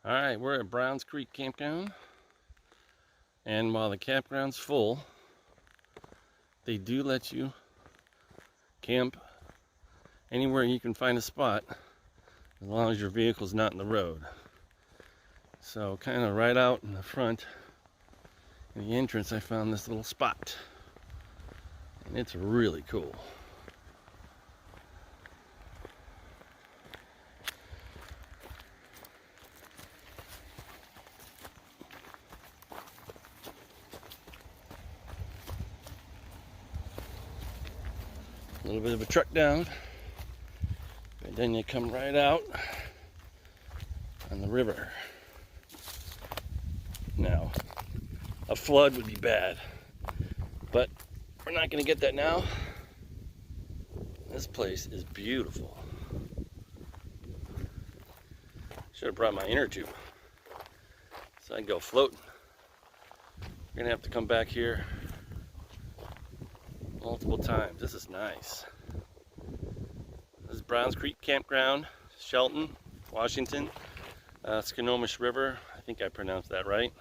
Alright, we're at Browns Creek Campground, and while the campground's full, they do let you camp anywhere you can find a spot, as long as your vehicle's not in the road. So kind of right out in the front, in the entrance, I found this little spot, and it's really cool. A little bit of a trek down, and then you come right out on the river. Now, a flood would be bad, but we're not going to get that now. This place is beautiful. Should have brought my inner tube so I can go floating. We're going to have to come back here multiple times. This is nice. This is Browns Creek Campground, Shelton, Washington. Skokomish River. I think I pronounced that right.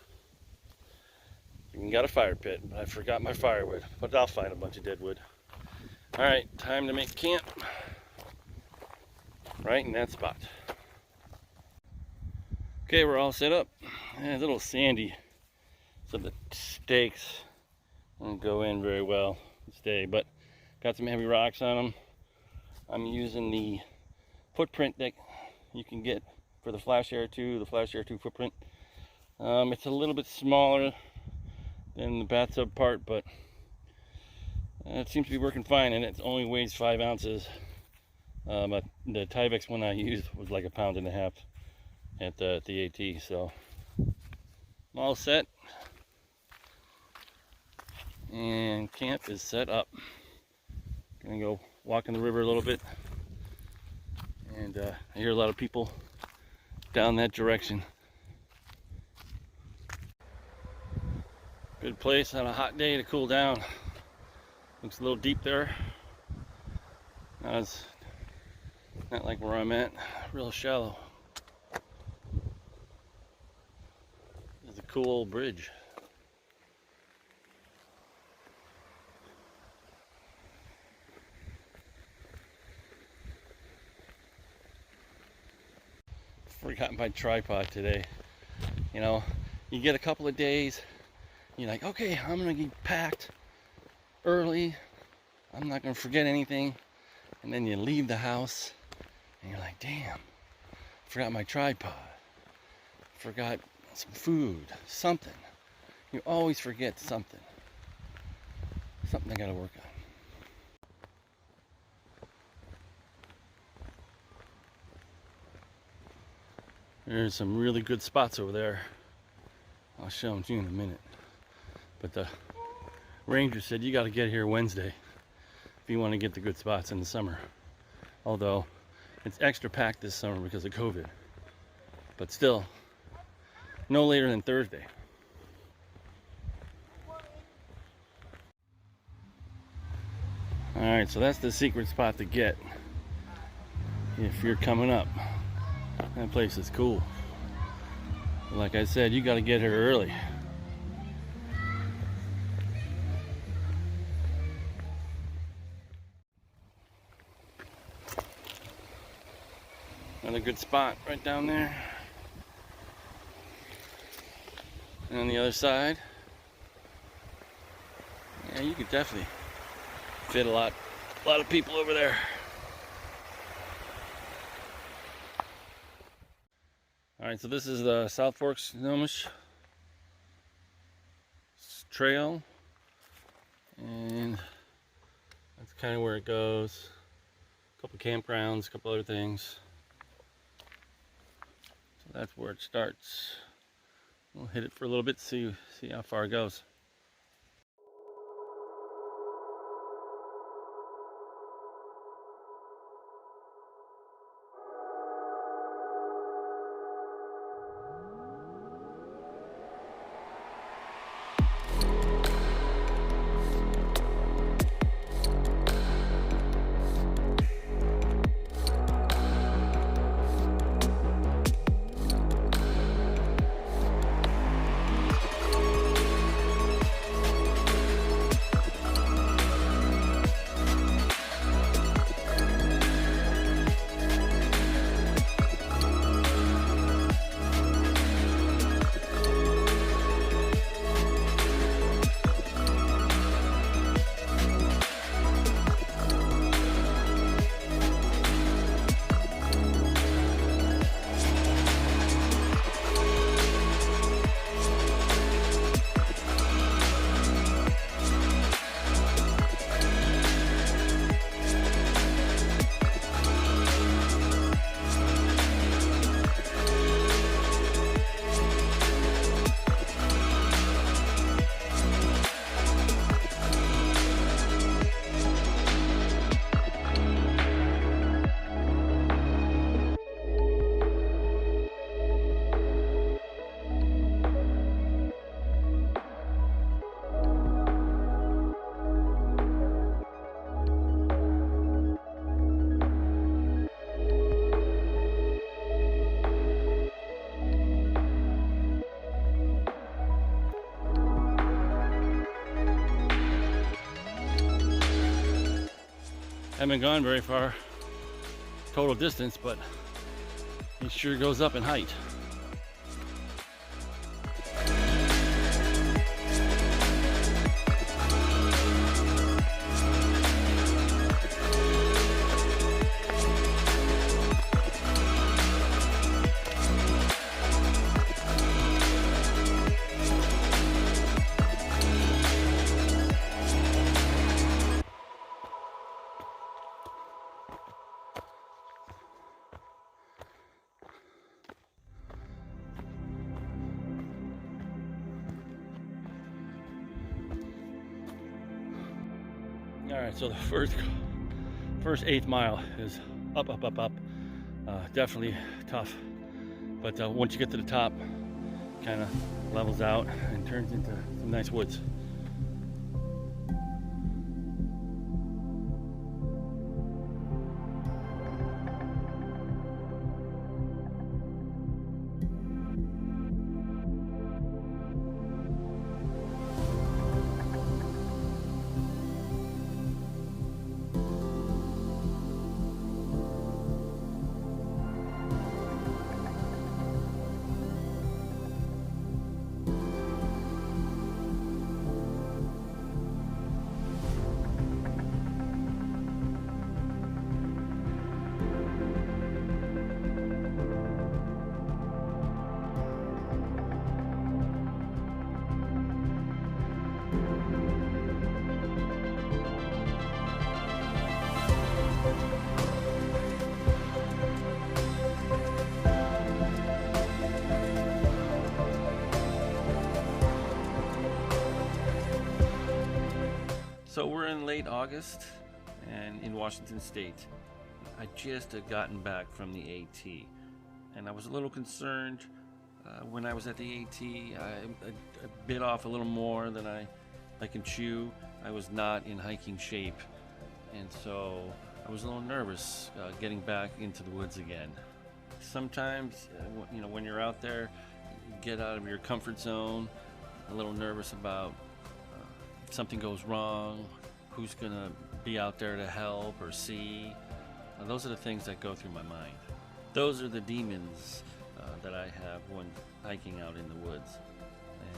We got a fire pit, but I forgot my firewood. But I'll find a bunch of dead wood. Alright, time to make camp. Right in that spot. Okay, we're all set up. A little sandy, so the stakes won't go in very well. Stay, but got some heavy rocks on them. I'm using the footprint that you can get for the Flash Air 2, the Flash Air 2 footprint. It's a little bit smaller than the bathtub part, but it seems to be working fine, and it only weighs 5 ounces. But the Tyvek one I used was like 1.5 pounds at the AT, so I'm all set. And camp is set up. Gonna go walk in the river a little bit, and I hear a lot of people down that direction. Good place on a hot day to cool down. Looks a little deep there. Not like where I'm at, real shallow. There's a cool old bridge. Forgot my tripod today. You know, you get a couple of days, you're like, okay, I'm gonna get packed early, I'm not gonna forget anything, and then you leave the house and you're like, damn, forgot my tripod, forgot some food, something. You always forget something I gotta work on. There's some really good spots over there. I'll show them to you in a minute. But the ranger said you got to get here Wednesday if you want to get the good spots in the summer. Although it's extra packed this summer because of COVID. But still, no later than Thursday. Alright, so that's the secret spot to get if you're coming up. That place is cool. Like I said, you got to get here early. Another good spot right down there. And on the other side, yeah, you could definitely fit a lot of people over there. Alright, so this is the South Fork Skokomish Trail, and that's kind of where it goes. A couple campgrounds, a couple other things. So that's where it starts. We'll hit it for a little bit, see how far it goes. Haven't gone very far total distance, but it sure goes up in height. All right, so the first 8th mile is up. Definitely tough, but once you get to the top, kind of levels out and turns into some nice woods. So we're in late August and in Washington State. I just had gotten back from the AT, and I was a little concerned when I was at the AT. I bit off a little more than I can chew. I was not in hiking shape, and so I was a little nervous getting back into the woods again. Sometimes, when you're out there, you get out of your comfort zone, a little nervous about if something goes wrong, who's gonna be out there to help or see. Those are the things that go through my mind. Those are the demons that I have when hiking out in the woods. And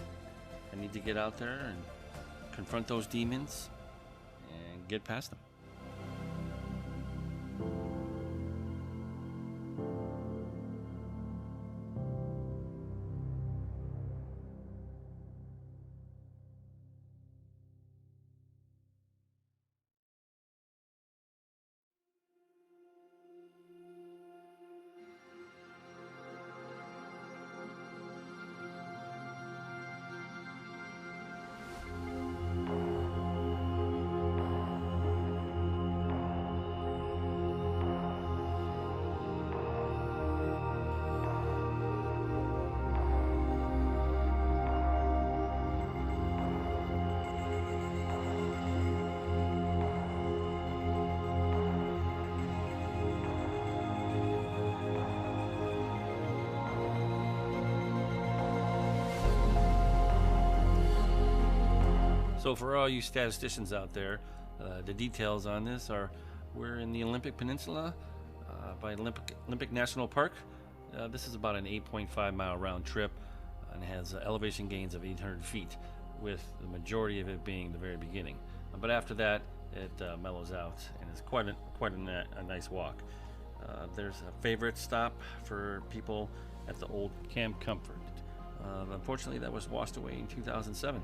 I need to get out there and confront those demons and get past them. So for all you statisticians out there, the details on this are we're in the Olympic Peninsula by Olympic National Park. This is about an 8.5 mile round trip and has elevation gains of 800 feet, with the majority of it being the very beginning. But after that, it mellows out and it's quite a nice walk. There's a favorite stop for people at the old Camp Comfort. Unfortunately, that was washed away in 2007.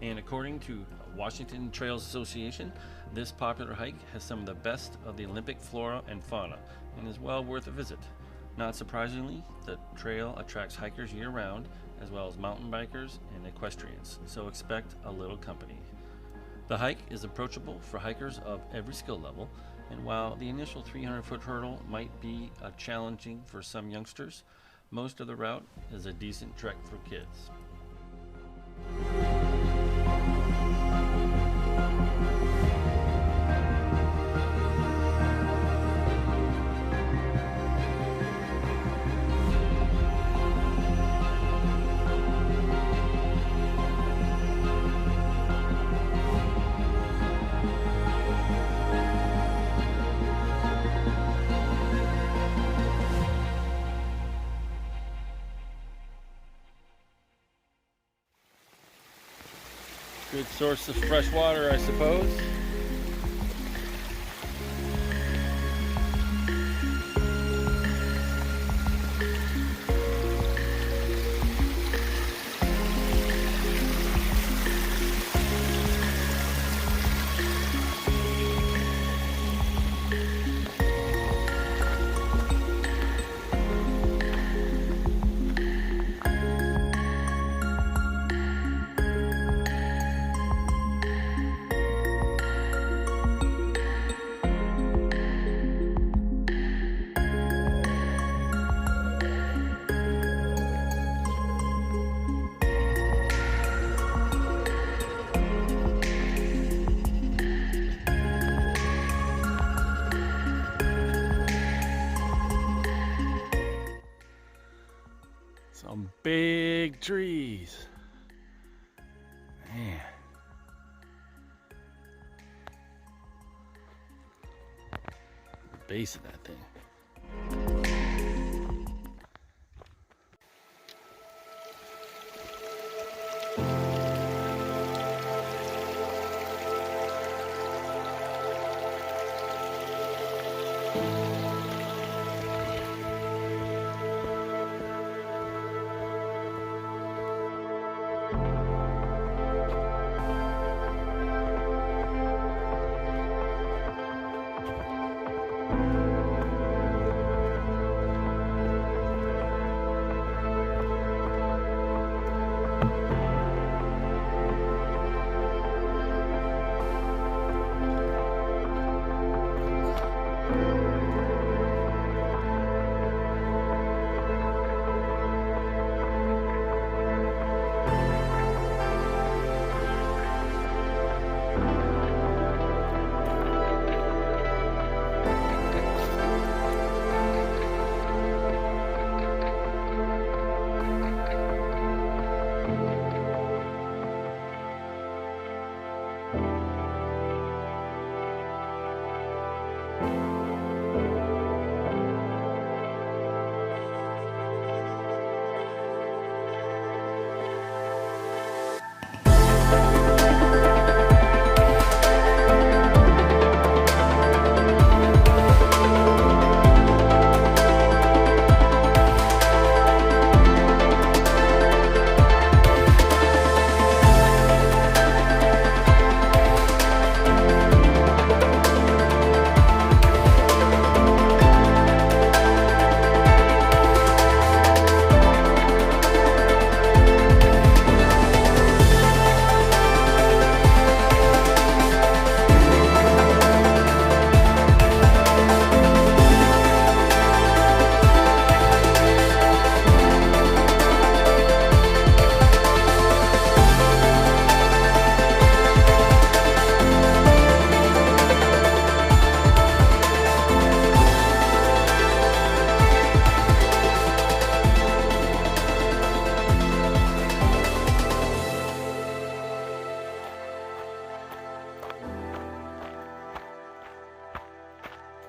And according to Washington Trails Association, this popular hike has some of the best of the Olympic flora and fauna and is well worth a visit. Not surprisingly, the trail attracts hikers year-round, as well as mountain bikers and equestrians, so expect a little company. The hike is approachable for hikers of every skill level, and while the initial 300-foot hurdle might be challenging for some youngsters, most of the route is a decent trek for kids. Good source of fresh water, I suppose. Some big trees. Man. The base of that thing.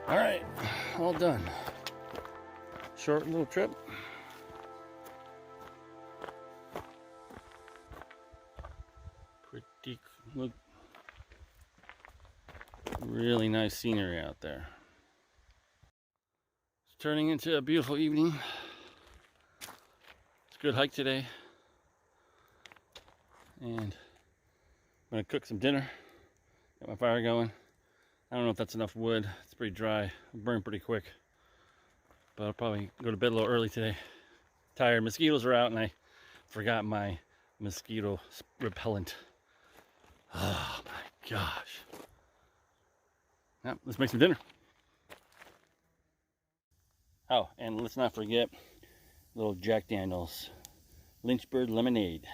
All right, all done. Short little trip. Pretty, look, really nice scenery out there. It's turning into a beautiful evening. It's a good hike today. And I'm gonna cook some dinner. Got my fire going. I don't know if that's enough wood. It's pretty dry. It'll burn pretty quick. But I'll probably go to bed a little early today. Tired. Mosquitoes are out and I forgot my mosquito repellent. Oh my gosh. Now, let's make some dinner. Oh, and let's not forget little Jack Daniels Lynchburg lemonade.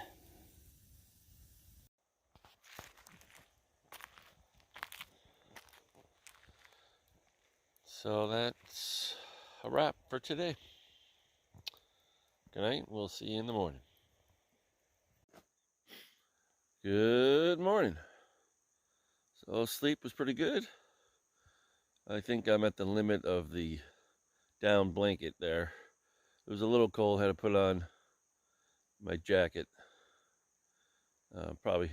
So that's a wrap for today. Good night. We'll see you in the morning. Good morning. So sleep was pretty good. I think I'm at the limit of the down blanket there. It was a little cold. Had to put on my jacket. Probably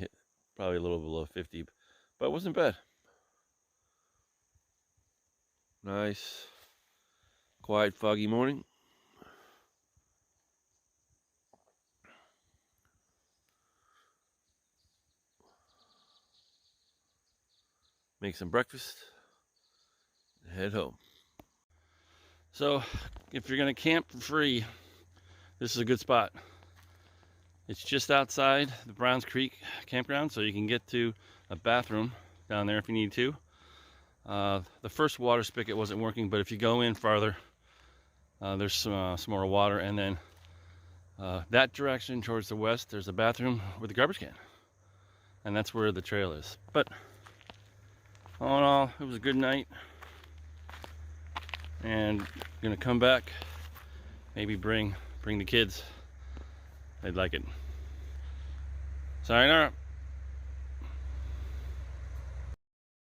probably a little below 50, but it wasn't bad. Nice, quiet, foggy morning. Make some breakfast, head home. So if you're gonna camp for free, this is a good spot. It's just outside the Browns Creek Campground, so you can get to a bathroom down there if you need to. The first water spigot wasn't working, but if you go in farther, there's some more water, and then that direction towards the west, there's a bathroom with a garbage can, and that's where the trail is. But all in all, it was a good night, and gonna come back, maybe bring the kids. They'd like it. Sayonara.